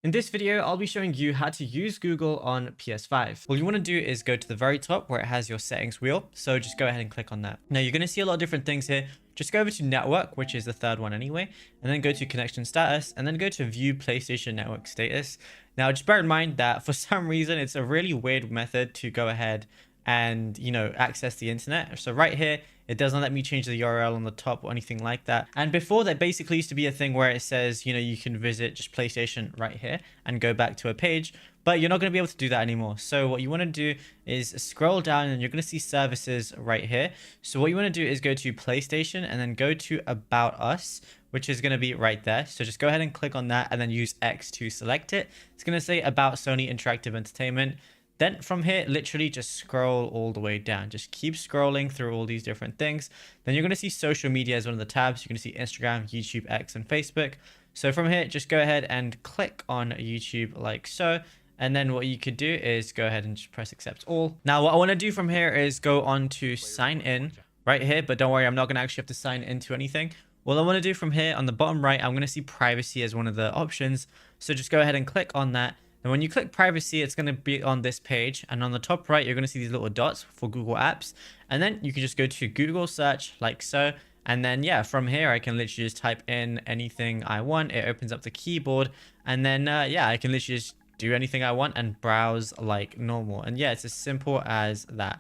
In this video, I'll be showing you how to use Google on PS5. All you want to do is go to the very top where it has your settings wheel. So just go ahead and click on that. Now you're going to see a lot of different things here. Just go over to network, which is the third one anyway, and then go to connection status and then go to view PlayStation network status. Now just bear in mind that for some reason, it's a really weird method to go ahead and access the internet. So right here, it doesn't let me change the URL on the top or anything like that. And before, that basically used to be a thing where it says you can visit just PlayStation right here and go back to a page, but you're not going to be able to do that anymore. So what you want to do is scroll down and you're going to see services right here. So what you want to do is go to PlayStation and then go to About Us, which is going to be right there. So just go ahead and click on that and then use X to select it. It's going to say About Sony Interactive Entertainment. Then from here, literally just scroll all the way down. Just keep scrolling through all these different things. Then you're going to see social media as one of the tabs. You're going to see Instagram, YouTube, X, and Facebook. So from here, just go ahead and click on YouTube like so. And then what you could do is go ahead and just press accept all. Now, what I want to do from here is go on to sign in right here. But don't worry, I'm not going to actually have to sign into anything. What I want to do from here on the bottom right, I'm going to see privacy as one of the options. So just go ahead and click on that. And when you click privacy, it's going to be on this page. And on the top right, you're going to see these little dots for Google Apps. And then you can just go to Google search like so. And then, yeah, from here, I can literally just type in anything I want. It opens up the keyboard. And then, yeah, I can literally just do anything I want and browse like normal. And yeah, it's as simple as that.